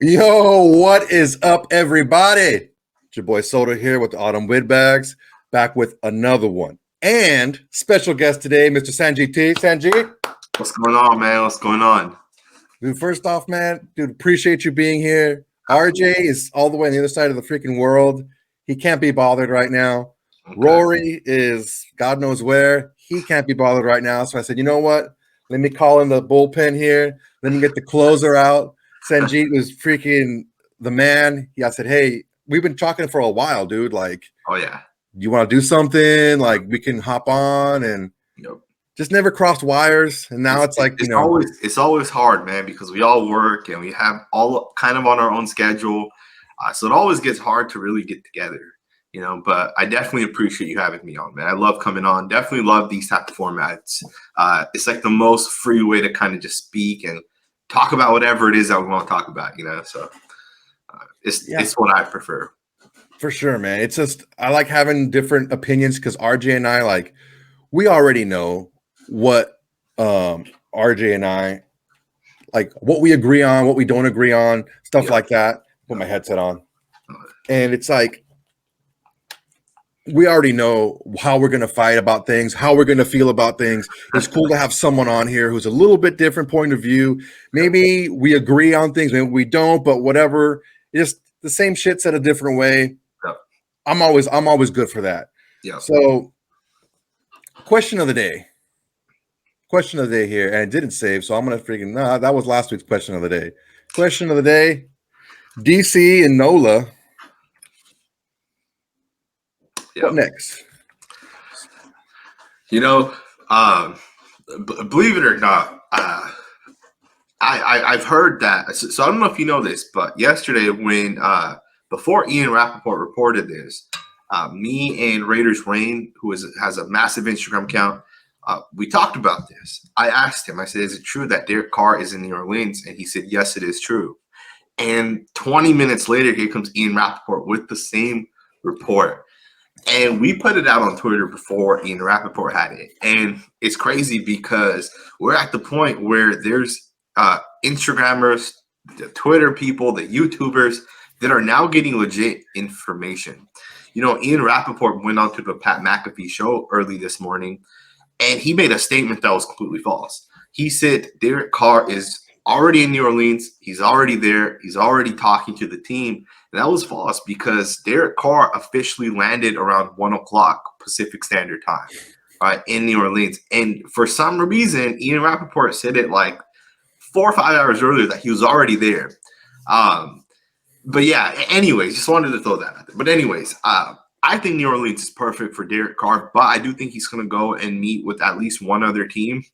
Yo, what is up, everybody? It's your boy Soto here with the Autumn Windbags, back with another one. And special guest today, Mr. Sanjit T. Sanjit. What's going on, man? What's going on? Dude, first off, man, dude, appreciate you being here. RJ is all the way on the other side of the freaking world. He can't be bothered right now. Okay. Rory is God knows where. He can't be bothered right now. So I said, you know what? Let me call in the bullpen here. Let me get the closer out. Sanjit was freaking the man. I said, hey, we've been talking for a while, dude. Like, oh yeah, you want to do something? Like, we can hop on and just never crossed wires. And now it's like, it's always hard, man, because we all work and we have all kind of on our own schedule. So it always gets hard to really get together, but I definitely appreciate you having me on, man. I love coming on. Definitely love these type of formats. It's like the most free way to kind of just speak and talk about whatever it is that we want to talk about, so it's what I prefer. For sure, man. It's just, I like having different opinions because RJ and I, like, we already know what RJ and I, like, what we agree on, what we don't agree on, stuff like that. Put my headset on. And it's like, we already know how we're going to fight about things, how we're going to feel about things. It's cool to have someone on here who's a little bit different point of view. Maybe we agree on things, maybe we don't, but whatever. It's just the same shit said a different way. Yeah. I'm always good for that. Yeah. So, question of the day here, and it didn't save, so I'm gonna freaking that was last week's question of the day. Question of the day: DC and Nola. What next? Believe it or not, I've heard that. So I don't know if you know this, but yesterday when before Ian Rappaport reported this, me and Raiders Rain, who has a massive Instagram account, we talked about this. I asked him, I said, is it true that Derek Carr is in New Orleans? And he said, yes, it is true. And 20 minutes later, here comes Ian Rappaport with the same report. And we put it out on Twitter before Ian Rappaport had it. And it's crazy because we're at the point where there's Instagrammers, the Twitter people, the YouTubers that are now getting legit information. Ian Rappaport went on to the Pat McAfee show early this morning, and he made a statement that was completely false. He said Derek Carr is already in New Orleans. He's already there. He's already talking to the team. And that was false because Derek Carr officially landed around 1 o'clock Pacific Standard Time in New Orleans. And for some reason, Ian Rappaport said it like 4 or 5 hours earlier that he was already there. But yeah, anyways, just wanted to throw that out there. But anyways, I think New Orleans is perfect for Derek Carr, but I do think he's going to go and meet with at least one other team.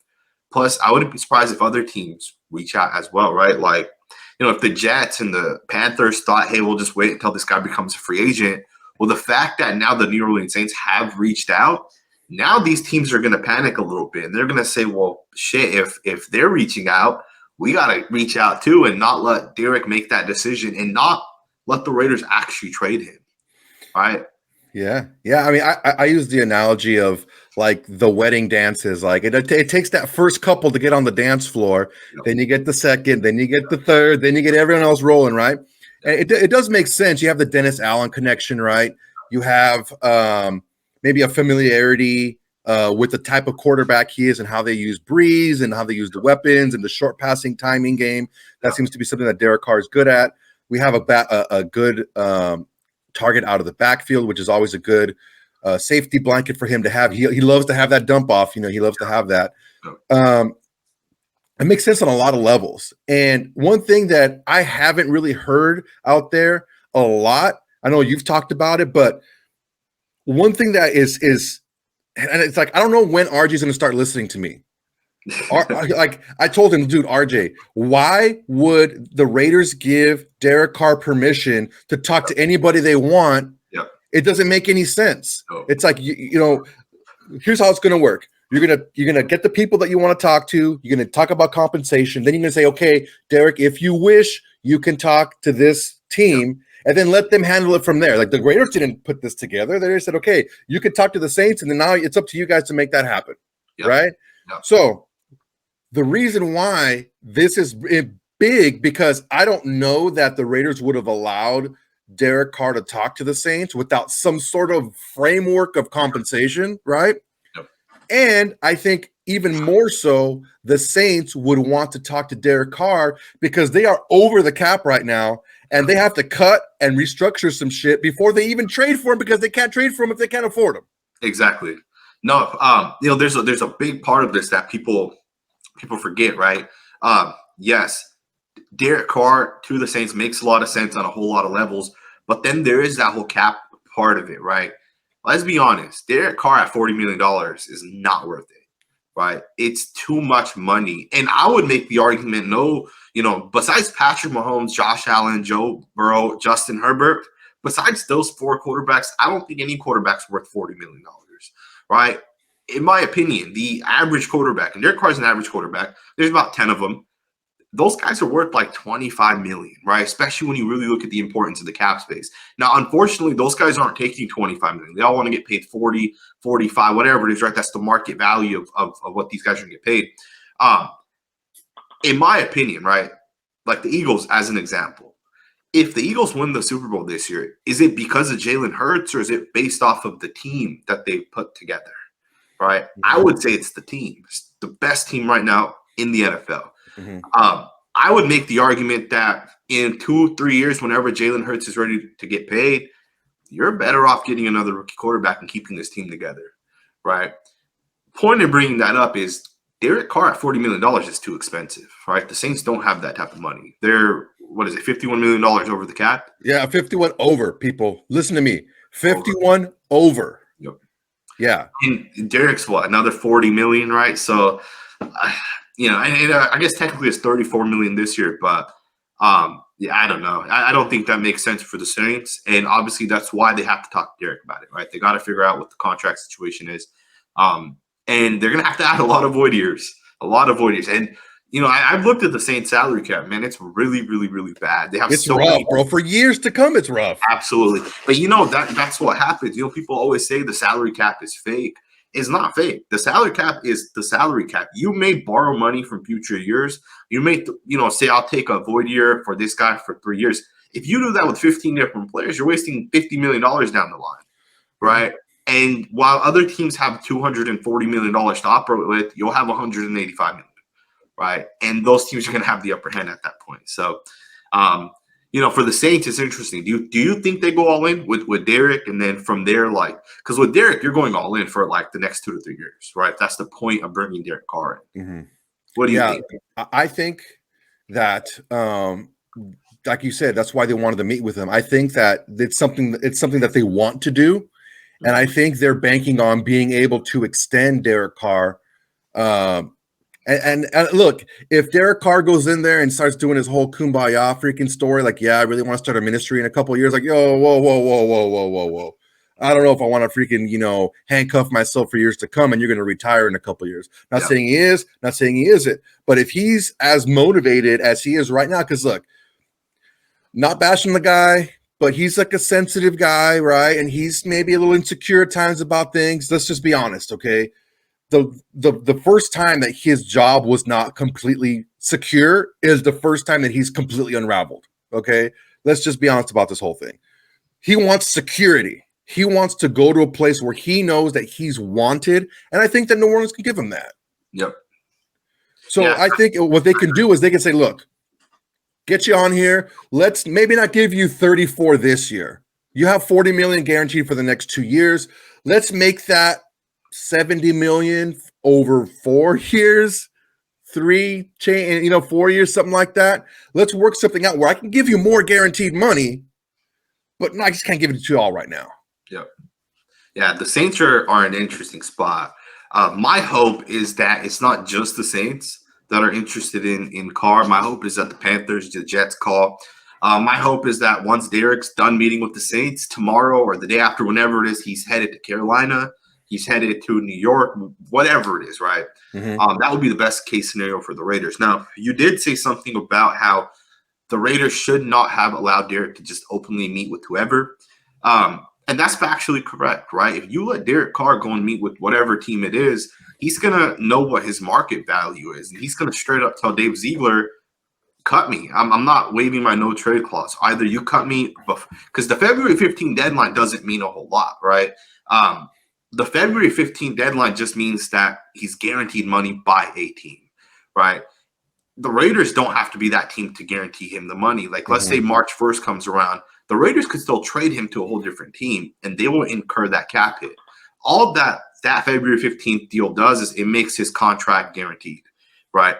Plus, I wouldn't be surprised if other teams reach out as well, right? Like, if the Jets and the Panthers thought, hey, we'll just wait until this guy becomes a free agent. Well, the fact that now the New Orleans Saints have reached out, now these teams are going to panic a little bit. And they're going to say, well, shit, if they're reaching out, we got to reach out too and not let Derek make that decision and not let the Raiders actually trade him, right? Yeah. I mean, I use the analogy of like the wedding dances. Like it takes that first couple to get on the dance floor. Yep. Then you get the second, then you get the third, then you get everyone else rolling, right? And it does make sense. You have the Dennis Allen connection, right? You have maybe a familiarity with the type of quarterback he is and how they use Breeze and how they use the weapons and the short passing timing game. That seems to be something that Derek Carr is good at. We have a good target out of the backfield, which is always a good safety blanket for him to have. He loves to have that dump off. He loves to have that. It makes sense on a lot of levels. And one thing that I haven't really heard out there a lot, I know you've talked about it, but one thing that is, and it's like, I don't know when RJ's going to start listening to me. Like I told him, dude, RJ, why would the Raiders give Derek Carr permission to talk to anybody they want? Yep. It doesn't make any sense. Oh. It's like, here's how it's going to work. You're gonna get the people that you want to talk to. You're gonna talk about compensation. Then you're gonna say, okay, Derek, if you wish, you can talk to this team, and then let them handle it from there. Like the Raiders didn't put this together. They just said, okay, you can talk to the Saints, and then now it's up to you guys to make that happen, right? Yep. So the reason why this is big because I don't know that the Raiders would have allowed Derek Carr to talk to the Saints without some sort of framework of compensation, right? Yep. And I think even more so, the Saints would want to talk to Derek Carr because they are over the cap right now and they have to cut and restructure some shit before they even trade for him because they can't trade for him if they can't afford him. Exactly. No, there's a big part of this that people forget, right? Yes, Derek Carr to the Saints makes a lot of sense on a whole lot of levels, but then there is that whole cap part of it, right? Let's be honest. Derek Carr at $40 million is not worth it, right? It's too much money. And I would make the argument, besides Patrick Mahomes, Josh Allen, Joe Burrow, Justin Herbert, besides those four quarterbacks, I don't think any quarterback's worth $40 million, right? In my opinion, the average quarterback, and Derek Carr's an average quarterback, there's about 10 of them. Those guys are worth like 25 million, right? Especially when you really look at the importance of the cap space. Now, unfortunately, those guys aren't taking 25 million. They all want to get paid 40, 45, whatever it is, right? That's the market value of what these guys are going to get paid. In my opinion, right? Like the Eagles, as an example, if the Eagles win the Super Bowl this year, is it because of Jalen Hurts or is it based off of the team that they put together, right? Mm-hmm. I would say it's the team. It's the best team right now in the NFL. Mm-hmm. I would make the argument that in 2-3 years, whenever Jalen Hurts is ready to get paid, you're better off getting another rookie quarterback and keeping this team together, right? Point of bringing that up is Derek Carr at $40 million is too expensive, right? The Saints don't have that type of money. They're, $51 million over the cap? Yeah, 51 over, people. Listen to me. 51 over. Yep. Yeah. And Derek's another 40 million, right? So, I guess technically it's 34 million this year, but I don't know. I don't think that makes sense for the Saints, and obviously that's why they have to talk to Derek about it, right? They got to figure out what the contract situation is, and they're gonna have to add a lot of void years, and I've looked at the Saints salary cap, man. It's really, really, really bad. They have it's so rough, bro. For years to come, it's rough. Absolutely, but that's what happens. People always say the salary cap is fake. It's not fake. The salary cap is the salary cap. You may borrow money from future years. You may, say I'll take a void year for this guy for 3 years. If you do that with 15 different players, you're wasting $50 million down the line, right? And while other teams have $240 million to operate with, you'll have $185 million, right? And those teams are going to have the upper hand at that point. So, for the Saints, it's interesting. Do you think they go all in with Derek, and then from there, because with Derek, you're going all in for the next 2 to 3 years, right? That's the point of bringing Derek Carr in. Mm-hmm. What do you think? I think that, like you said, that's why they wanted to meet with him. I think that it's something that they want to do, mm-hmm. and I think they're banking on being able to extend Derek Carr. And look, if Derek Carr goes in there and starts doing his whole kumbaya freaking story, I really want to start a ministry in a couple of years, whoa. I don't know if I want to freaking, handcuff myself for years to come and you're going to retire in a couple of years. Not saying he is, not saying he isn't. But if he's as motivated as he is right now, because look, not bashing the guy, but he's a sensitive guy, right? And he's maybe a little insecure at times about things. Let's just be honest, okay? The first time that his job was not completely secure is the first time that he's completely unraveled. Okay. Let's just be honest about this whole thing. He wants security. He wants to go to a place where he knows that he's wanted. And I think that New Orleans can give him that. Yep. So I think what they can do is they can say, look, get you on here. Let's maybe not give you 34 this year. You have 40 million guaranteed for the next 2 years. Let's make that 70 million over 4 years, 4 years, something like that. Let's work something out where I can give you more guaranteed money, but I just can't give it to you all right now. Yep. Yeah, the Saints are an interesting spot. My hope is that it's not just the Saints that are interested in Carr. My hope is that the Panthers, the Jets call. My hope is that once Derek's done meeting with the Saints tomorrow or the day after, whenever it is, he's headed to Carolina. He's headed to New York, whatever it is, right? Mm-hmm. That would be the best case scenario for the Raiders. Now, you did say something about how the Raiders should not have allowed Derek to just openly meet with whoever. And that's factually correct, right? If you let Derek Carr go and meet with whatever team it is, he's going to know what his market value is. And he's going to straight up tell Dave Ziegler, cut me. I'm not waiving my no trade clause. Either you cut me, because the February 15 deadline doesn't mean a whole lot, right? The February 15 deadline just means that he's guaranteed money by a team, right? The Raiders don't have to be that team to guarantee him the money. Like, let's say March 1st comes around, the Raiders could still trade him to a whole different team, and they will incur that cap hit. All that February 15th deal does is it makes his contract guaranteed, right?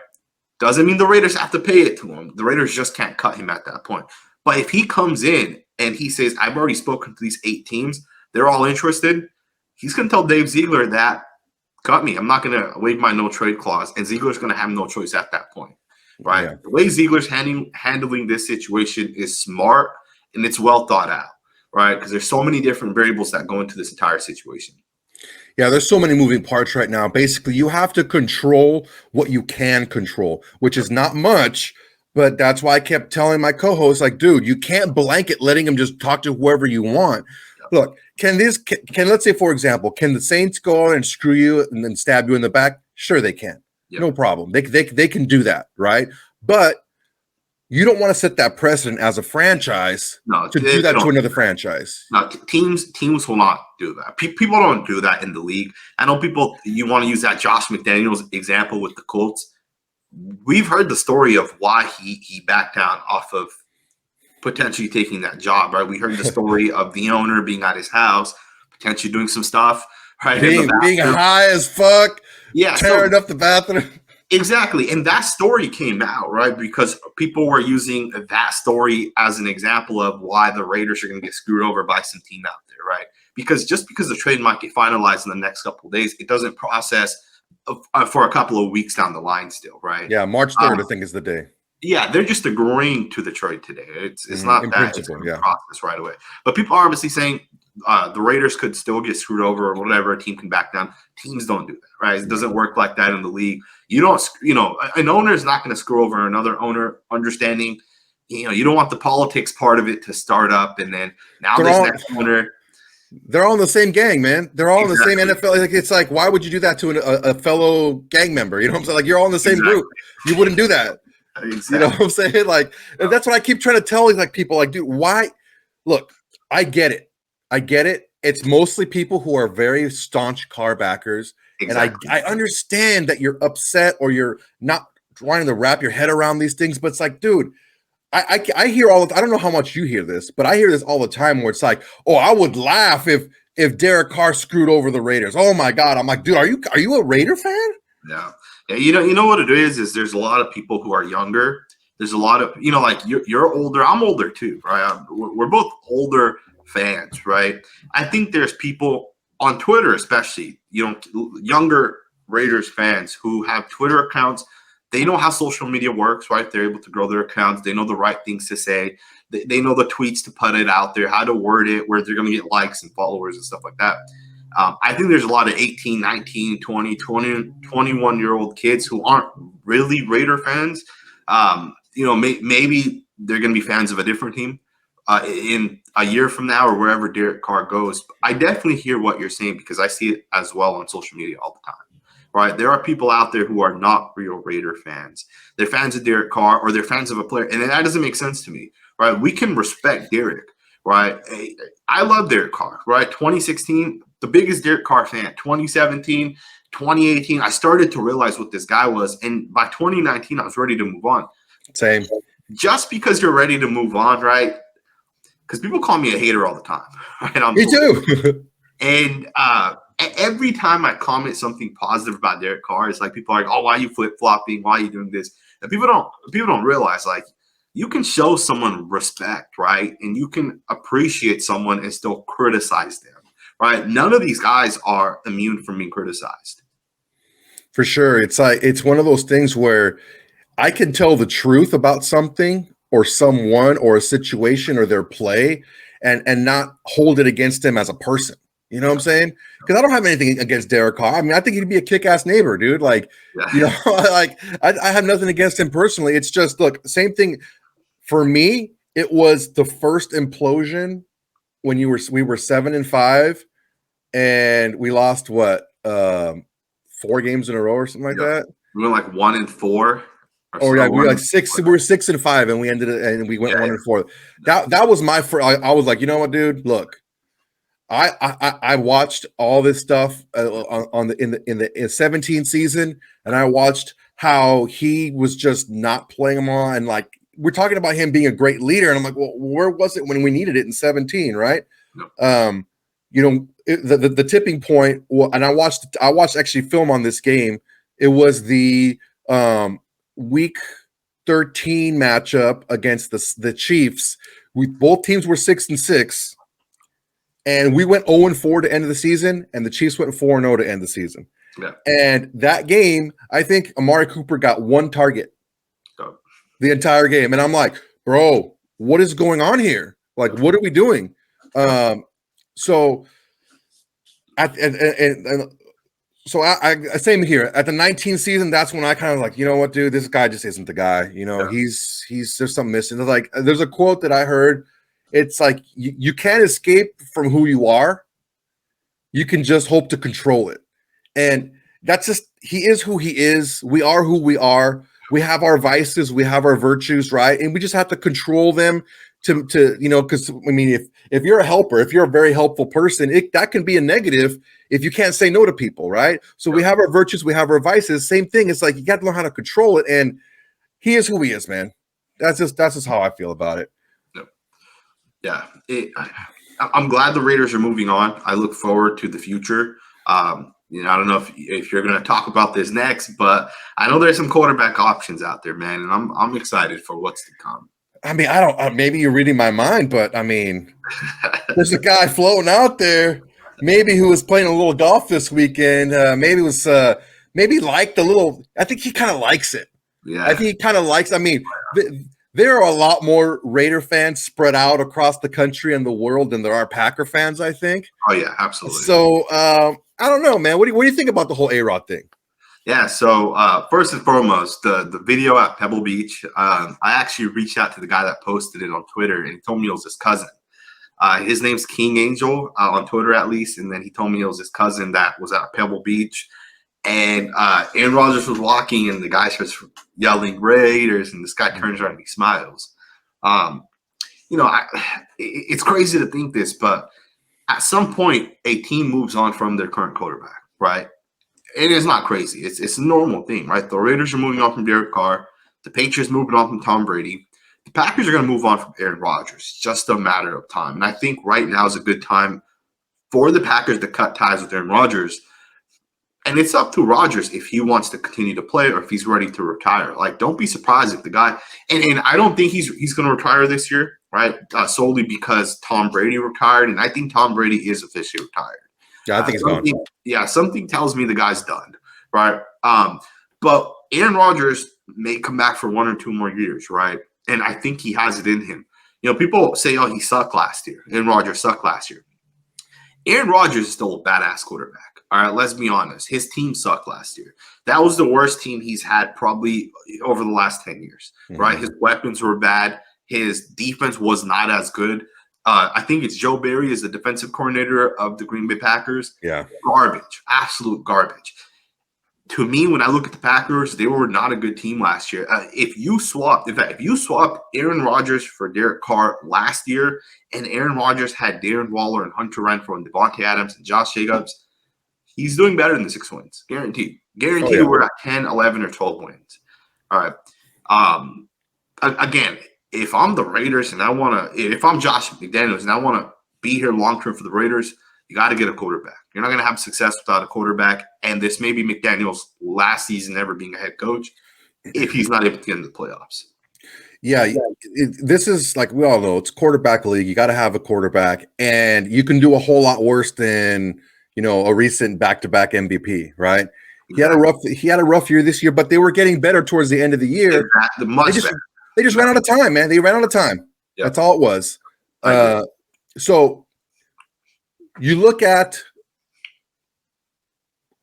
Doesn't mean the Raiders have to pay it to him. The Raiders just can't cut him at that point. But if he comes in and he says, I've already spoken to these 8 teams, they're all interested, he's going to tell Dave Ziegler that, cut me. I'm not going to waive my no trade clause. And Ziegler's going to have no choice at that point, right? Yeah. The way Ziegler's handling this situation is smart and it's well thought out, right? Because there's so many different variables that go into this entire situation. Yeah, there's so many moving parts right now. Basically, you have to control what you can control, which is not much, but that's why I kept telling my co-host, like, dude, you can't blanket letting him just talk to whoever you want. Look, can let's say, for example, can the Saints go on and screw you and then stab you in the back? Sure, they can. Yep. No problem. They can do that, right? But you don't want to set that precedent as a franchise to do that to another franchise. No, teams will not do that. People don't do that in the league. I know you want to use that Josh McDaniels example with the Colts. We've heard the story of why he backed down off of potentially taking that job, right? We heard the story of the owner being at his house, potentially doing some stuff, right? Being high as fuck, tearing up the bathroom. Exactly. And that story came out, right? Because people were using that story as an example of why the Raiders are going to get screwed over by some team out there, right? Because just because the trade might get finalized in the next couple of days, it doesn't process for a couple of weeks down the line still, right? Yeah, March 3rd, I think, is the day. Yeah, they're just agreeing to the trade today. It's not in that principle, it's process right away. But people are obviously saying the Raiders could still get screwed over or whatever. A team can back down. Teams don't do that, right? It doesn't work like that in the league. You don't, an owner is not going to screw over another owner. Understanding, you don't want the politics part of it to start up, and then now this next owner. They're all in the same gang, man. They're all in the same NFL. Like, it's like, why would you do that to a fellow gang member? You know what I'm saying? Like, you're all in the same group. You wouldn't do that. Exactly. You know what I'm saying? Like, and that's what I keep trying to tell like people, like, dude, why? Look, I get it. It's mostly people who are very staunch Carr backers. Exactly. And I understand that you're upset or you're not trying to wrap your head around these things, but it's like, dude, I hear I don't know how much you hear this, but I hear this all the time where it's like, oh, I would laugh if Derek Carr screwed over the Raiders. Oh my God. I'm like, dude, are you a Raider fan? Yeah. Yeah, you know what it is there's a lot of people who are younger. There's a lot of, like you're older. I'm older too, right? We're both older fans, right? I think there's people on Twitter, especially, younger Raiders fans who have Twitter accounts. They know how social media works, right? They're able to grow their accounts. They know the right things to say. They know the tweets to put it out there, how to word it, where they're going to get likes and followers and stuff like that. I think there's a lot of 18, 19, 20, 21-year-old kids who aren't really Raider fans. Maybe they're going to be fans of a different team in a year from now or wherever Derek Carr goes. I definitely hear what you're saying because I see it as well on social media all the time, right? There are people out there who are not real Raider fans. They're fans of Derek Carr or they're fans of a player, and that doesn't make sense to me, right? We can respect Derek, right? I love Derek Carr, right? 2016, the biggest Derek Carr fan. 2017, 2018, I started to realize what this guy was. And by 2019, I was ready to move on. Same. Just because you're ready to move on, right? Because people call me a hater all the time. Right? Me too. And every time I comment something positive about Derek Carr, it's like people are like, oh, why are you flip-flopping? Why are you doing this? And people don't realize, like, you can show someone respect, right? And you can appreciate someone and still criticize them. Right. None of these guys are immune from being criticized. For sure. It's like, it's one of those things where I can tell the truth about something or someone or a situation or their play and not hold it against them as a person. You know what I'm saying? Because I don't have anything against Derek Carr. I mean, I think he'd be a kick-ass neighbor, dude. Like, like I have nothing against him personally. It's just, look, same thing for me. It was the first implosion when we were 7-5 and we lost 4 games in a row or something like that. We went like 1-4 or Or yeah, we were like 6. We were 6-5, and we ended it, and we went 1-4. That was my first. I was like, you know what, dude? Look, I watched all this stuff on the in the 17 season, and I watched how he was just not playing them on, and like we're talking about him being a great leader, and I'm like, well, where was it when we needed it in 17, right? No. The tipping point, and I watched actually film on this game. It was the week 13 matchup against the Chiefs. Both teams were 6-6. And we went 0-4 to end of the season, and the Chiefs went 4-0 to end the season. Yeah. And that game, I think Amari Cooper got one target the entire game. And I'm like, bro, what is going on here? Like, what are we doing? So same here. At the 19th season, that's when I kind of like, you know what, dude, this guy just isn't the guy. You know, he's there's something missing. There's a quote that I heard. It's like you can't escape from who you are. You can just hope to control it. And that's just, he is who he is. We are who we are. We have our vices. We have our virtues, right? And we just have to control them to because, I mean, if you're a helper, if you're a very helpful person, that can be a negative if you can't say no to people, right? So we have our virtues. We have our vices. Same thing. It's like you got to learn how to control it. And he is who he is, man. That's just how I feel about it. Yeah, I'm glad the Raiders are moving on. I look forward to the future. I don't know if you're going to talk about this next, but I know there's some quarterback options out there, man, and I'm excited for what's to come. I mean, I don't. Maybe you're reading my mind, but I mean, there's a guy floating out there, maybe who was playing a little golf this weekend. Maybe liked a little. I think he kind of likes it. Yeah, I think he kind of likes. I mean. There are a lot more Raider fans spread out across the country and the world than there are Packer fans, I think. Oh, yeah, absolutely. So, I don't know, man. What do you think about the whole A-Rod thing? Yeah, so first and foremost, the video at Pebble Beach, I actually reached out to the guy that posted it on Twitter, and he told me it was his cousin. His name's King Angel, on Twitter at least, and then he told me it was his cousin that was at Pebble Beach. And Aaron Rodgers was walking, and the guy starts yelling Raiders, and this guy turns around and he smiles. It's crazy to think this, but at some point, a team moves on from their current quarterback, right? It is not crazy. It's a normal thing, right? The Raiders are moving on from Derek Carr. The Patriots moving on from Tom Brady. The Packers are going to move on from Aaron Rodgers. It's just a matter of time. And I think right now is a good time for the Packers to cut ties with Aaron Rodgers. And it's up to Rodgers if he wants to continue to play or if he's ready to retire. Like, don't be surprised if the guy – and I don't think he's going to retire this year, right, solely because Tom Brady retired. And I think Tom Brady is officially retired. Yeah, I think he's gone. Yeah, something tells me the guy's done, right? But Aaron Rodgers may come back for 1 or 2 more years, right? And I think he has it in him. You know, people say, oh, he sucked last year. Aaron Rodgers sucked last year. Aaron Rodgers is still a badass quarterback. All right, let's be honest. His team sucked last year. That was the worst team he's had probably over the last 10 years, right? His weapons were bad. His defense was not as good. I think it's Joe Barry is the defensive coordinator of the Green Bay Packers. Yeah. Garbage. Absolute garbage. To me, when I look at the Packers, they were not a good team last year. If you swap Aaron Rodgers for Derek Carr last year, and Aaron Rodgers had Darren Waller and Hunter Renfrow and Devontae Adams and Josh Jacobs, he's doing better than 6 wins. Guaranteed. We're at 10, 11, or 12 wins. All right. Again, if I'm the Raiders and if I'm Josh McDaniels and I want to be here long-term for the Raiders, you got to get a quarterback. You're not going to have success without a quarterback. And this may be McDaniels' last season ever being a head coach if he's not able to get into the playoffs. Yeah, this is like we all know, it's quarterback league. You got to have a quarterback, and you can do a whole lot worse than a recent back-to-back MVP, right? He had a rough year this year, but they were getting better towards the end of the year. They just ran out of time, man. They ran out of time. Yep. That's all it was. So you look at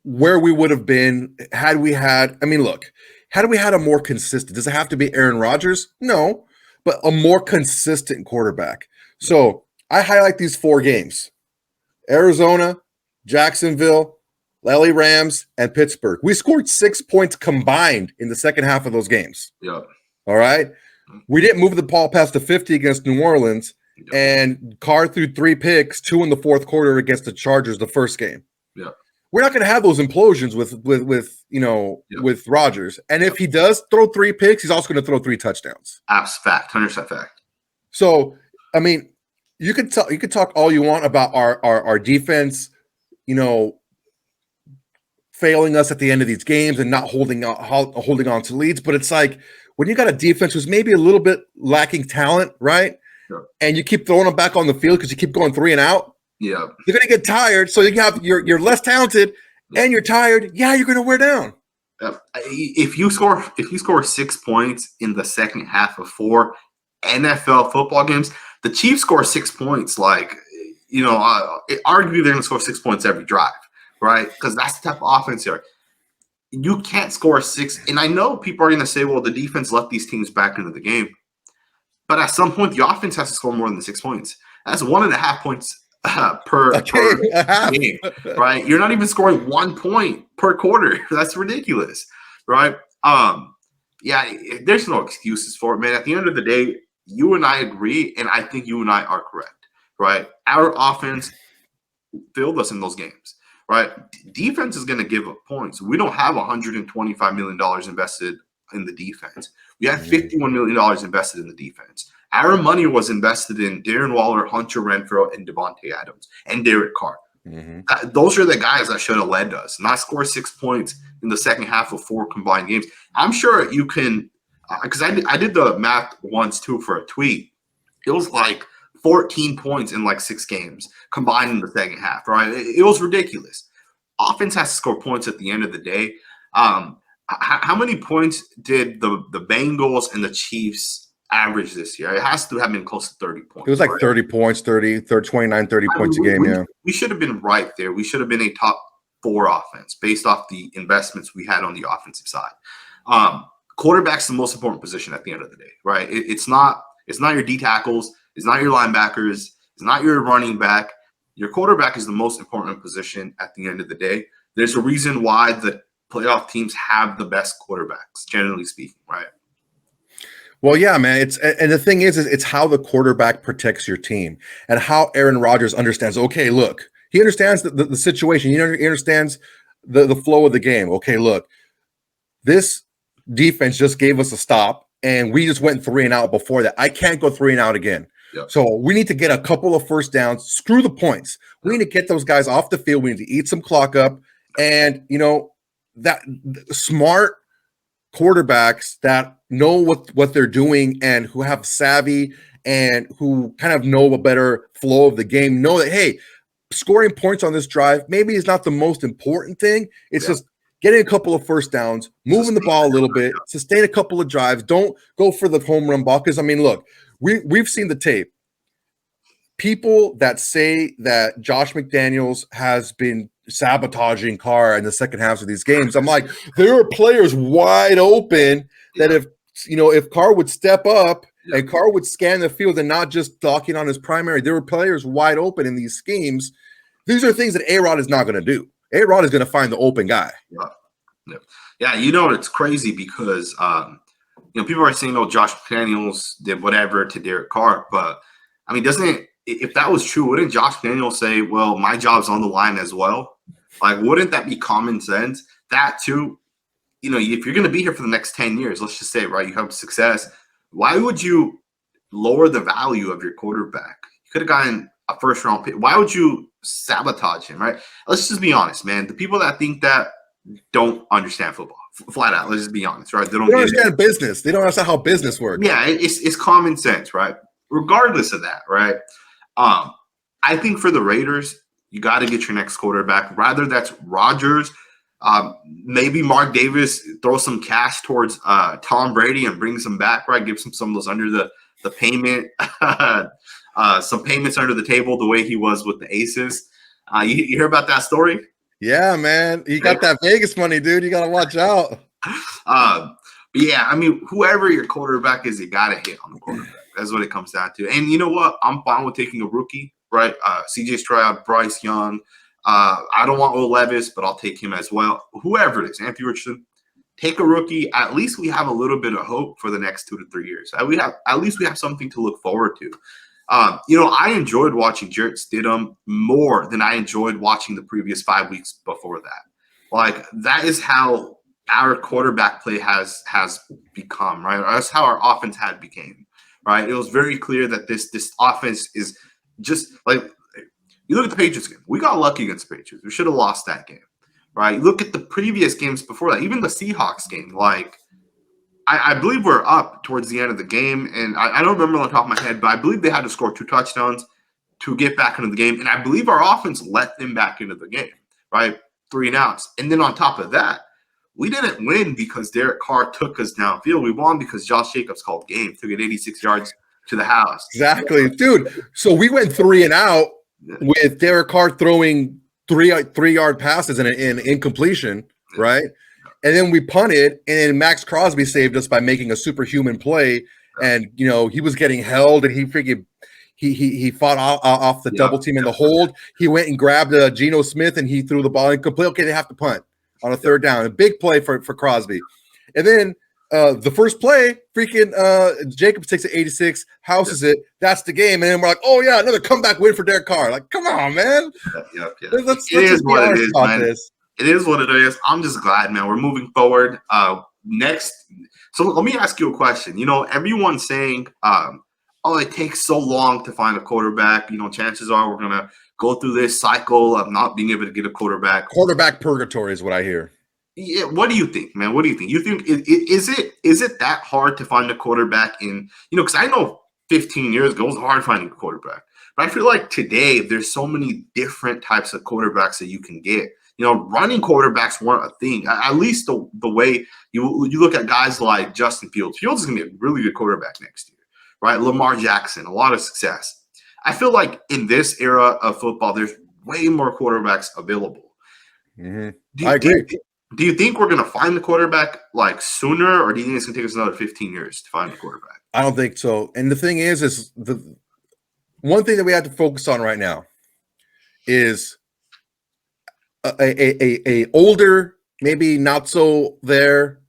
where we would have been had we had a more consistent. Does it have to be Aaron Rodgers? No, but a more consistent quarterback. So I highlight these 4 games: Arizona, Jacksonville, LA Rams, and Pittsburgh. We scored 6 points combined in the second half of those games. Yeah. All right. We didn't move the ball past the 50 against New Orleans, and Carr threw 3 picks, 2 in the fourth quarter against the Chargers the first game. Yeah. We're not going to have those implosions with Rodgers. And if he does throw 3 picks, he's also going to throw 3 touchdowns. That's fact, 100% fact. So, I mean, you could talk all you want about our defense, failing us at the end of these games and not holding on to leads, but it's like when you got a defense who's maybe a little bit lacking talent, right? Sure. And you keep throwing them back on the field because you keep going 3 and out. Yeah, you're gonna get tired. So you're less talented and you're tired. Yeah, you're gonna wear down. If you score 6 points in the second half of 4 NFL football games, the Chiefs score 6 points. Like, arguably they're gonna score 6 points every drive, right? Because that's the type of offense here. You can't score 6, and I know people are gonna say, "Well, the defense let these teams back into the game," but at some point, the offense has to score more than the 6 points. That's 1.5 points per game, right? You're not even scoring 1 point per quarter. That's ridiculous, right? There's no excuses for it, man. At the end of the day, you and I agree, and I think you and I are correct, right? Our offense failed us in those games, right? Defense is going to give up points. We don't have $125 million invested in the defense. We have $51 million invested in the defense. Our money was invested in Darren Waller, Hunter Renfrow, and Devontae Adams, and Derek Carr. Mm-hmm. Those are the guys that should have led us, not score 6 points in the second half of 4 combined games. I'm sure you can, because I did the math once too for a tweet. It was like 14 points in like 6 games combined in the second half, right? It was ridiculous. Offense has to score points at the end of the day. How many points did the Bengals and the Chiefs average this year? It has to have been close to 30 points. It was like 30 points, 29, 30 points a game. We should have been right there. We should have been a top 4 offense based off the investments we had on the offensive side. Quarterback's the most important position at the end of the day, right? It's not your D tackles. It's not your linebackers. It's not your running back. Your quarterback is the most important position at the end of the day. There's a reason why the playoff teams have the best quarterbacks, generally speaking, right? Well, yeah, man. And the thing is it's how the quarterback protects your team and how Aaron Rodgers understands. Okay, look, he understands the situation. He understands the flow of the game. Okay, look, this defense just gave us a stop, and we just went 3 and out before that. I can't go 3 and out again. Yep. So we need to get a couple of first downs. Screw the points. We need to get those guys off the field. We need to eat some clock up, and that smart quarterbacks that know what they're doing and who have savvy and who kind of know a better flow of the game know that, hey, scoring points on this drive maybe is not the most important thing. It's just getting a couple of first downs, moving the ball a little bit, sustain a couple of drives. Don't go for the home run ball. Because, I mean, look, we've seen the tape. People that say that Josh McDaniels has been sabotaging Carr in the second halves of these games, I'm like, there are players wide open that if Carr would step up and Carr would scan the field and not just docking on his primary, there were players wide open in these schemes. These are things that A-Rod is not going to do. A-Rod is going to find the open guy. Yeah, it's crazy because people are saying, Josh McDaniels did whatever to Derek Carr, but I mean, if that was true, wouldn't Josh McDaniels say, well, my job's on the line as well? Like, wouldn't that be common sense? That too, if you're going to be here for the next 10 years, let's just say, right, you have success, why would you lower the value of your quarterback? You could have gotten a first-round pick. Why would you sabotage him, right? Let's just be honest, man. The people that think that don't understand football, flat out. Let's just be honest, right? They don't understand business. They don't understand how business works. Yeah, it's common sense, right? Regardless of that, right? I think for the Raiders, you got to get your next quarterback. Rather that's Rodgers. Maybe Mark Davis throws some cash towards Tom Brady and brings him back, right? Gives him some of those under the payment, some payments under the table, the way he was with the Aces. You hear about that story? Yeah, man. You got that Vegas money, dude. You got to watch out. Yeah, I mean, whoever your quarterback is, you got to hit on the quarterback. That's what it comes down to. And you know what? I'm fine with taking a rookie, right? CJ Stroud, Bryce Young, I don't want Will Levis, but I'll take him as well. Whoever it is, Anthony Richardson, take a rookie. At least we have a little bit of hope for the next 2 to 3 years. At least we have something to look forward to. I enjoyed watching Jarrett Stidham more than I enjoyed watching the previous 5 weeks before that. Like, that is how our quarterback play has become, right? That's how our offense had became, right? It was very clear that this offense is just like, you look at the Patriots game. We got lucky against the Patriots. We should have lost that game, right? You look at the previous games before that, even the Seahawks game. Like, I believe we're up towards the end of the game, and I don't remember on the top of my head, but I believe they had to score 2 touchdowns to get back into the game, and I believe our offense let them back into the game, right? 3 and outs. And then on top of that, we didn't win because Derek Carr took us downfield. We won because Josh Jacobs called game, took it 86 yards to the house. Exactly, dude. So we went 3 and out with Derek Carr throwing 3-yard passes and an incompletion, right? And then we punted, and then Max Crosby saved us by making a superhuman play. And he was getting held, and he fought off the double team in the hold. He went and grabbed Geno Smith, and he threw the ball incomplete. Okay, they have to punt on a 3rd down. A big play for Crosby. And then the first play, freaking Jacobs takes it 86, houses it. That's the game. And then we're like, oh, yeah, another comeback win for Derek Carr. Like, come on, man. Let's just be honest about this. It is what it is. I'm just glad, man. We're moving forward. So let me ask you a question. Everyone's saying, it takes so long to find a quarterback. Chances are we're going to go through this cycle of not being able to get a quarterback. Quarterback purgatory is what I hear. Yeah, what do you think, man? What do you think? You think is it that hard to find a quarterback in, because I know 15 years ago it was hard finding a quarterback. But I feel like today there's so many different types of quarterbacks that you can get. Running quarterbacks weren't a thing. At least the way you look at guys like Justin Fields. Fields is going to be a really good quarterback next year, right? Lamar Jackson, a lot of success. I feel like in this era of football, there's way more quarterbacks available. Mm-hmm. I agree. Do you think we're going to find the quarterback like sooner, or do you think it's going to take us another 15 years to find the quarterback? I don't think so. And the thing is the one thing that we have to focus on right now is a older, maybe not so there.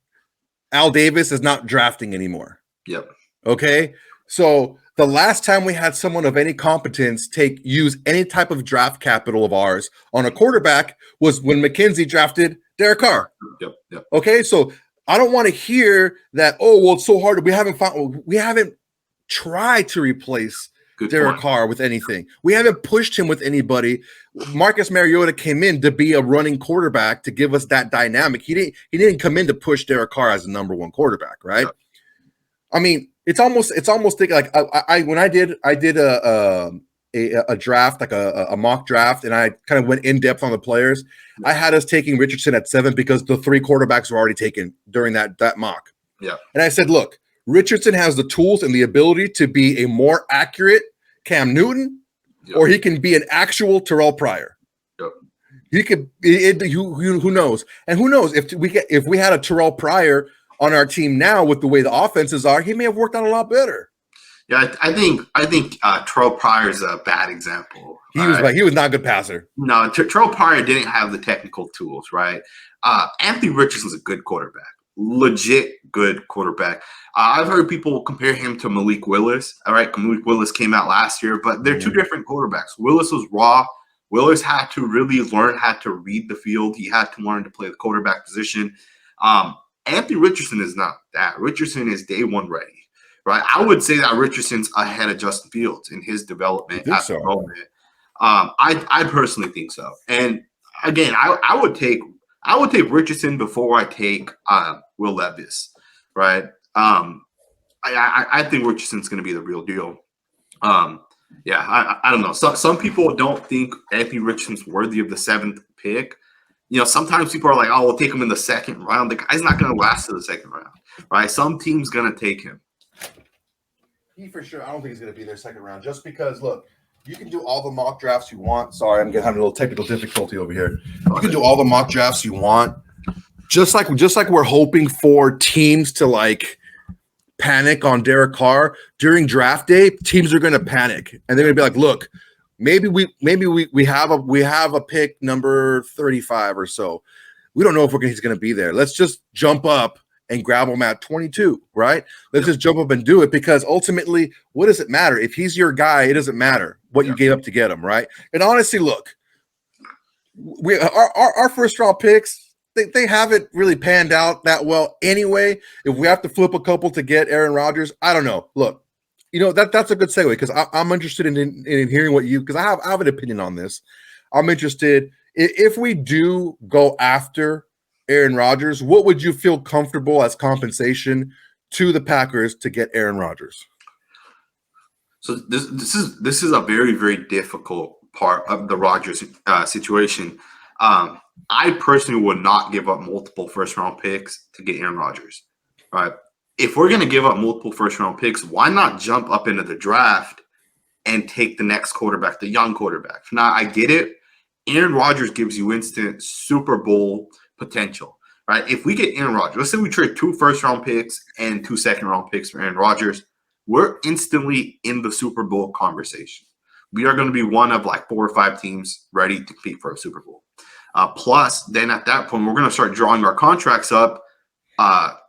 Al Davis is not drafting anymore. Yep. Okay. So the last time we had someone of any competence use any type of draft capital of ours on a quarterback was when McKenzie drafted Derek Carr. Yep. Okay. So I don't want to hear that, it's so hard. We haven't tried to replace Derek Carr with anything. We haven't pushed him with anybody. Marcus Mariota came in to be a running quarterback to give us that dynamic. He didn't come in to push Derek Carr as the number 1 quarterback, right? Yeah. I mean, it's almost like when I did a draft, like a mock draft, and I kind of went in depth on the players. Yeah. I had us taking Richardson at 7 because the 3 quarterbacks were already taken during that mock. Yeah. And I said, look, Richardson has the tools and the ability to be a more accurate Cam Newton, or he can be an actual Terrell Pryor. Yep. He could. Who knows? And who knows if we had a Terrell Pryor on our team now with the way the offenses are, he may have worked out a lot better. Yeah, I think Terrell Pryor is a bad example. He was not a good passer. No, Terrell Pryor didn't have the technical tools, right? Anthony Richardson's a good quarterback. Legit good quarterback. I've heard people compare him to Malik Willis. All right, Malik Willis came out last year, but they're 2 different quarterbacks. Willis was raw. Willis had to really learn how to read the field. He had to learn to play the quarterback position. Anthony Richardson is not that. Richardson is day 1 ready, right? I would say that Richardson's ahead of Justin Fields in his development at the moment. I personally think so. And again, I would take Richardson before I take Will Levis, right? I think Richardson's going to be the real deal. I don't know. Some people don't think Anthony Richardson's worthy of the 7th pick. Sometimes people are like, we'll take him in the 2nd round. The guy's not going to last to the 2nd round, right? Some team's going to take him. He for sure. I don't think he's going to be their 2nd round just because, look, you can do all the mock drafts you want. Sorry, I'm having a little technical difficulty over here. You can do all the mock drafts you want. Just like we're hoping for teams to like panic on Derek Carr during draft day, teams are going to panic and they're going to be like, look, maybe we have a pick number 35 or so. We don't know if he's going to be there. Let's just jump up and grab him at 22, right? Let's just jump up and do it, because ultimately, what does it matter? If he's your guy, it doesn't matter what you gave up to get him, right? And honestly, look, our first round picks, they haven't really panned out that well anyway. If we have to flip a couple to get Aaron Rodgers, I don't know. Look, that's a good segue, because I'm interested in hearing what because I have an opinion on this. I'm interested if we do go after Aaron Rodgers, what would you feel comfortable as compensation to the Packers to get Aaron Rodgers? So this is a very, very difficult part of the Rodgers situation. I personally would not give up multiple first round picks to get Aaron Rodgers. Right? If we're going to give up multiple first round picks, why not jump up into the draft and take the next quarterback, the young quarterback? Now, I get it. Aaron Rodgers gives you instant Super Bowl potential, right? If we get Aaron Rodgers, let's say we trade 2 first-round picks and 2 second-round picks for Aaron Rodgers, we're instantly in the Super Bowl conversation. We are going to be one of like 4 or 5 teams ready to compete for a Super Bowl. Plus, then at that point, we're going to start drawing our contracts up,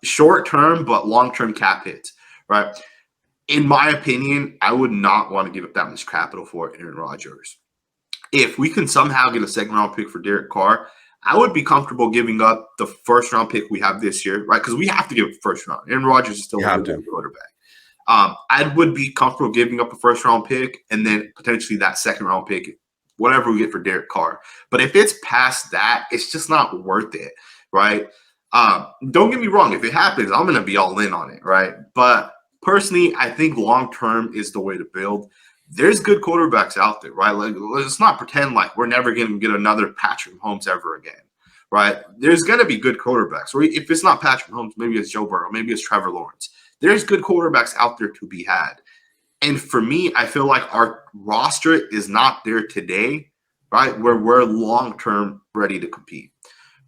short-term but long-term cap hits, right? In my opinion, I would not want to give up that much capital for Aaron Rodgers. If we can somehow get a second-round pick for Derek Carr, I would be comfortable giving up the first-round pick we have this year, right? Because we have to give a first round. Aaron Rodgers is still a good quarterback. I would be comfortable giving up a first-round pick and then potentially that second-round pick, whatever we get for Derek Carr. But if it's past that, it's just not worth it, right? Don't get me wrong. If it happens, I'm going to be all in on it, right? But personally, I think long-term is the way to build. There's good quarterbacks out there, right? Like, let's not pretend like we're never going to get another Patrick Mahomes ever again, right? There's going to be good quarterbacks. Or if it's not Patrick Mahomes, maybe it's Joe Burrow, maybe it's Trevor Lawrence. There's good quarterbacks out there to be had. And for me, I feel like our roster is not there today, right, where we're long-term ready to compete,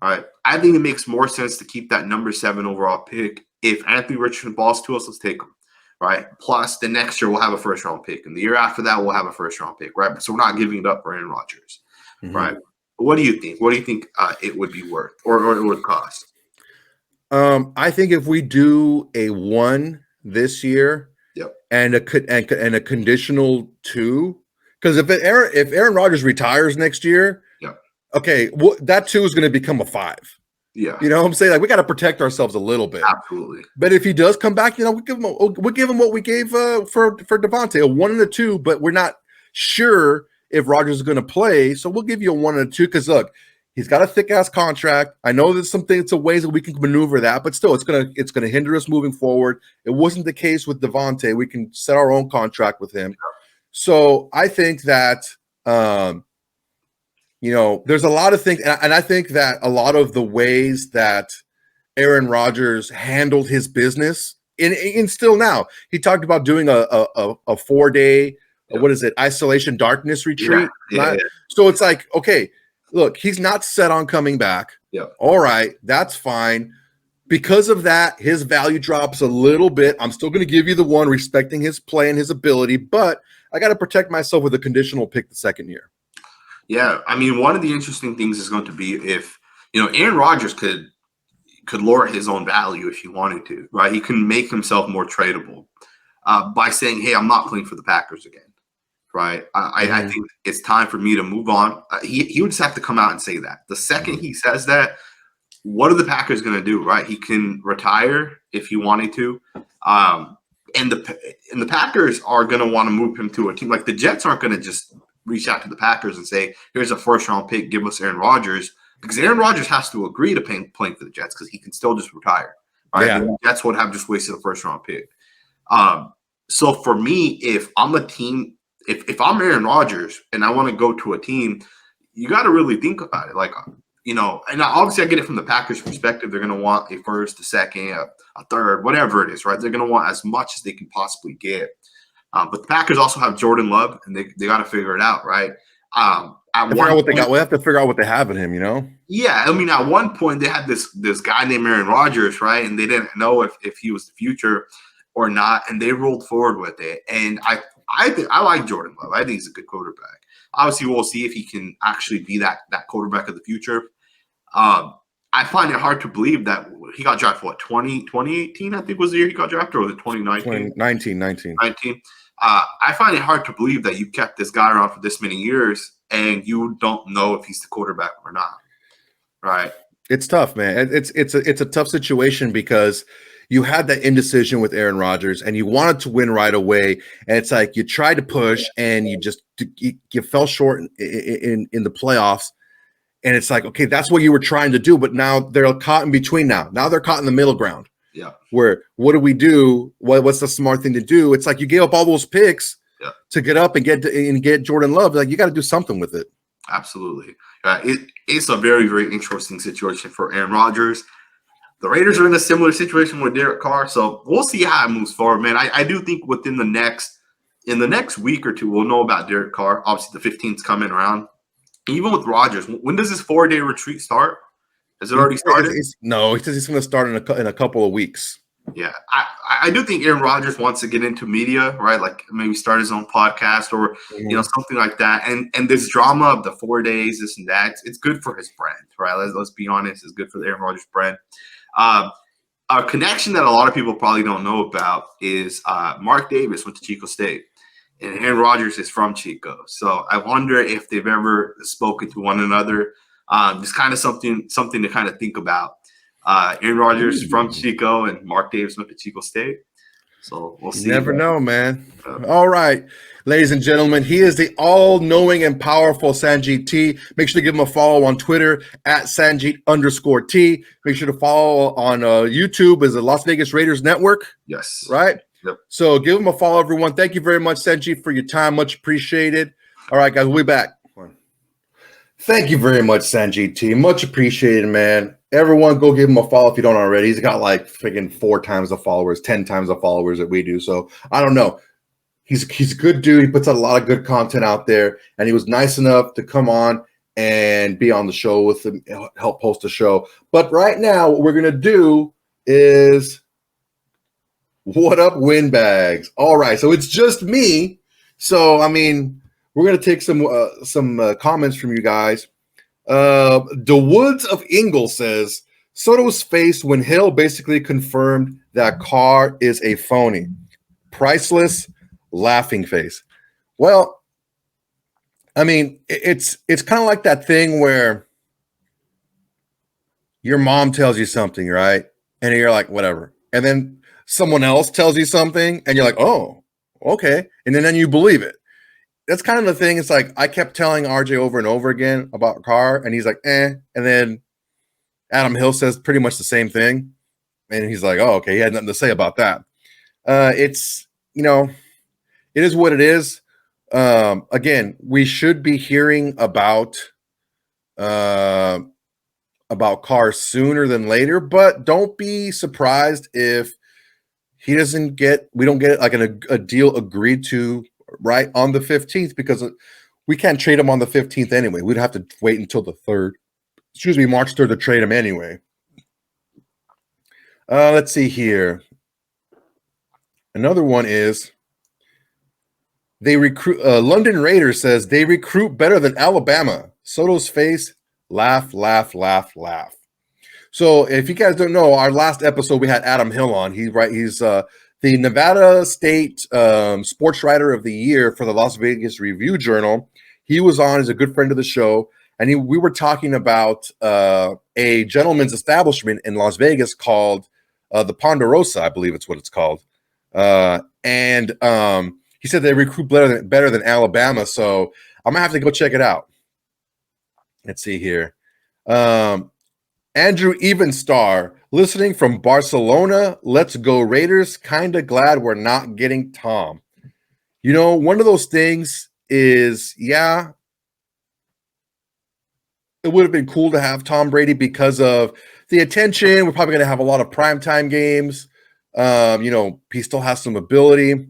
right? I think it makes more sense to keep that number 7 overall pick. If Anthony Richardson falls to us, let's take him. Right. Plus, the next year we'll have a first round pick, and the year after that we'll have a first round pick. Right. So we're not giving it up for Aaron Rodgers. Right. What do you think? What do you think it would be worth, or it would cost? I think if we do a 1 this year, and a conditional 2, because if Aaron Rodgers retires next year, okay, that 2 is going to become a 5. Yeah, you know what I'm saying? Like, we got to protect ourselves a little bit. Absolutely. But if he does come back, we'll give him what we gave for Devontae, a 1 and a 2. But we're not sure if Rodgers is going to play, so we'll give you a 1 and a 2. Because look, he's got a thick ass contract. I know there's some ways that we can maneuver that, but still, it's gonna hinder us moving forward. It wasn't the case with Devontae. We can set our own contract with him. So I think that. There's a lot of things, and I think that a lot of the ways that Aaron Rodgers handled his business, and still now, he talked about doing a 4-day, isolation darkness retreat. Yeah. So it's like, okay, look, he's not set on coming back. Yeah. All right, that's fine. Because of that, his value drops a little bit. I'm still going to give you the 1, respecting his play and his ability, but I got to protect myself with a conditional pick the second year. Yeah, I mean, one of the interesting things is going to be if, Aaron Rodgers could lower his own value if he wanted to, right? He can make himself more tradable by saying, hey, I'm not playing for the Packers again, right? I think it's time for me to move on. He would just have to come out and say that. The second he says that, what are the Packers going to do, right? He can retire if he wanted to. And the Packers are going to want to move him to a team. Like, the Jets aren't going to just reach out to the Packers and say, here's a first-round pick, give us Aaron Rodgers, because Aaron Rodgers has to agree to playing for the Jets because he can still just retire. Right? Yeah. The Jets would have just wasted a first-round pick. So for me, if I'm a team, if I'm Aaron Rodgers and I want to go to a team, you got to really think about it. Like, and obviously I get it from the Packers' perspective. They're going to want a first, a second, a third, whatever it is, right? They're going to want as much as they can possibly get. But the Packers also have Jordan Love, and they got to figure it out, right? We have to figure out what they have in him, Yeah, I mean, at one point they had this guy named Aaron Rodgers, right? And they didn't know if he was the future or not, and they rolled forward with it. And I think I like Jordan Love. I think he's a good quarterback. Obviously, we'll see if he can actually be that quarterback of the future. I find it hard to believe that he got drafted, 2018, I think was the year he got drafted, or was it 2019? 19. I find it hard to believe that you kept this guy around for this many years and you don't know if he's the quarterback or not, right? It's tough, man. It's a tough situation because you had that indecision with Aaron Rodgers and you wanted to win right away, and it's like you tried to push and you fell short in the playoffs. And it's like, okay, that's what you were trying to do, but now they're caught in between now. Now they're caught in the middle ground. Yeah. Where what do we do? What's the smart thing to do? It's like you gave up all those picks to get up and get Jordan Love. Like, you got to do something with it. Absolutely. It's a very, very interesting situation for Aaron Rodgers. The Raiders are in a similar situation with Derek Carr, so we'll see how it moves forward, man. I do think in the next week or two, we'll know about Derek Carr. Obviously, the 15th's coming around. Even with Rodgers, when does this 4-day retreat start? Has it already started? No, he says he's going to start in a couple of weeks. Yeah, I do think Aaron Rodgers wants to get into media, right? Like maybe start his own podcast or something like that. And this drama of the 4 days, this and that, it's good for his brand, right? Let's be honest, it's good for the Aaron Rodgers brand. A connection that a lot of people probably don't know about is Mark Davis went to Chico State. And Aaron Rodgers is from Chico. So I wonder if they've ever spoken to one another. It's kind of something to kind of think about. Aaron Rodgers from Chico and Mark Davis went to Chico State. So we'll see. You never know, man. All right. Ladies and gentlemen, he is the all-knowing and powerful Sanjeet T. Make sure to give him a follow on Twitter at Sanjeet_T. Make sure to follow on YouTube as the Las Vegas Raiders Network. Yes. Right? Yep. So give him a follow, everyone. Thank you very much, Sanjeet, for your time. Much appreciated. All right, guys, we'll be back. Thank you very much, Sanjeet T. Much appreciated, man. Everyone, go give him a follow if you don't already. He's got like freaking 4 times the followers, 10 times the followers that we do. So I don't know. He's a good dude. He puts out a lot of good content out there, and he was nice enough to come on and be on the show with him, help host the show. But right now, what we're gonna do is what up, Windbags? All right, so it's just me. So I mean, we're gonna take some comments from you guys. The Woods of Ingle says Soto's face when Hill basically confirmed that Carr is a phony. Priceless, laughing face. Well, I mean, it's kind of like that thing where your mom tells you something, right? And you're like, whatever. And then someone else tells you something and you're like, oh, okay. And then you believe it. That's kind of the thing. It's like I kept telling RJ over and over again about Carr, and he's like, eh. And then Adam Hill says pretty much the same thing. And he's like, oh, okay. He had nothing to say about that. It's, it is what it is. Again, we should be hearing about Carr sooner than later, but don't be surprised if we don't get like a deal agreed to right on the 15th, because we can't trade him on the 15th anyway. We'd have to wait until the March 3rd to trade him anyway. Let's see here. Another one is they recruit. London Raiders says they recruit better than Alabama. Soto's face, laugh, laugh, laugh, laugh. So if you guys don't know, our last episode we had Adam Hill on. He's the Nevada State Sports Writer of the Year for the Las Vegas Review-Journal. He was on as a good friend of the show, and we were talking about a gentleman's establishment in Las Vegas called the Ponderosa, I believe it's what it's called. And he said they recruit better than Alabama, so I'm gonna have to go check it out. Let's see here. Andrew Evenstar, listening from Barcelona. Let's go Raiders. Kinda glad we're not getting Tom. One of those things is, yeah, it would have been cool to have Tom Brady because of the attention. We're probably going to have a lot of primetime games. He still has some ability.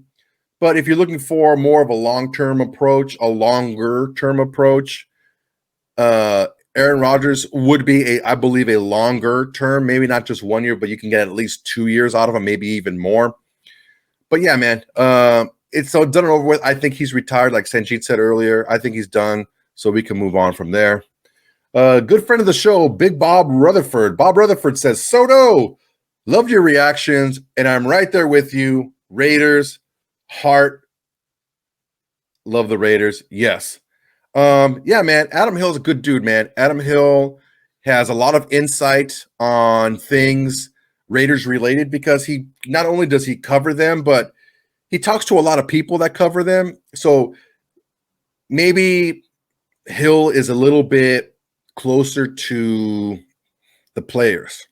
But if you're looking for more of a long-term approach, a longer-term approach, Aaron Rodgers would be, I believe, a longer term, maybe not just 1 year, but you can get at least 2 years out of him, maybe even more. But yeah, man, it's so done and over with. I think he's retired, like Sanjeet said earlier. I think he's done, so we can move on from there. Good friend of the show, Big Bob Rutherford. Bob Rutherford says, Soto, loved your reactions, and I'm right there with you. Raiders, heart, love the Raiders. Yes. Yeah, man, Adam Hill's a good dude, man. Adam Hill has a lot of insight on things Raiders related because he not only does he cover them, but he talks to a lot of people that cover them. So maybe Hill is a little bit closer to the players,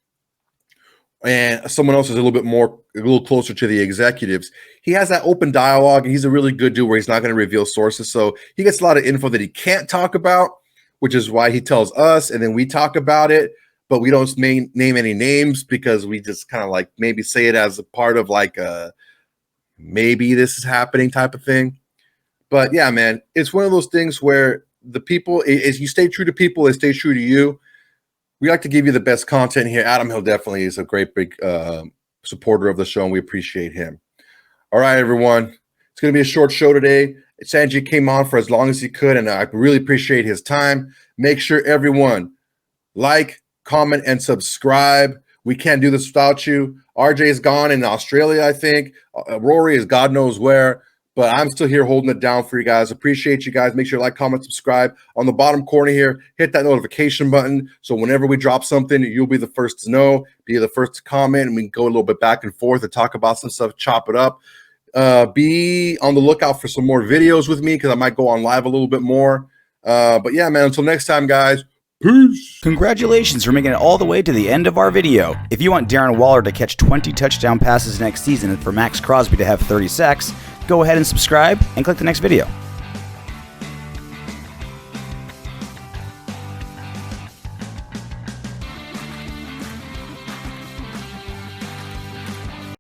and someone else is a little closer to the executives. He has that open dialogue, and he's a really good dude where he's not going to reveal sources. So he gets a lot of info that he can't talk about, which is why he tells us, and then we talk about it, but we don't name any names because we just kind of like maybe say it as a part of like a maybe this is happening type of thing. But yeah, man, it's one of those things where the people, is you stay true to people, they stay true to you. We like to give you the best content here. Adam Hill definitely is a great big supporter of the show, and we appreciate him. All right, everyone. It's going to be a short show today. Sanjay came on for as long as he could, and I really appreciate his time. Make sure everyone like, comment, and subscribe. We can't do this without you. RJ is gone in Australia, I think. Rory is God knows where. But I'm still here holding it down for you guys. Appreciate you guys. Make sure to like, comment, subscribe. On the bottom corner here, hit that notification button. So whenever we drop something, you'll be the first to know, be the first to comment, and we can go a little bit back and forth and talk about some stuff, chop it up. Be on the lookout for some more videos with me because I might go on live a little bit more. But yeah, man, until next time, guys. Peace. Congratulations for making it all the way to the end of our video. If you want Darren Waller to catch 20 touchdown passes next season and for Max Crosby to have 30 sacks, go ahead and subscribe and click the next video.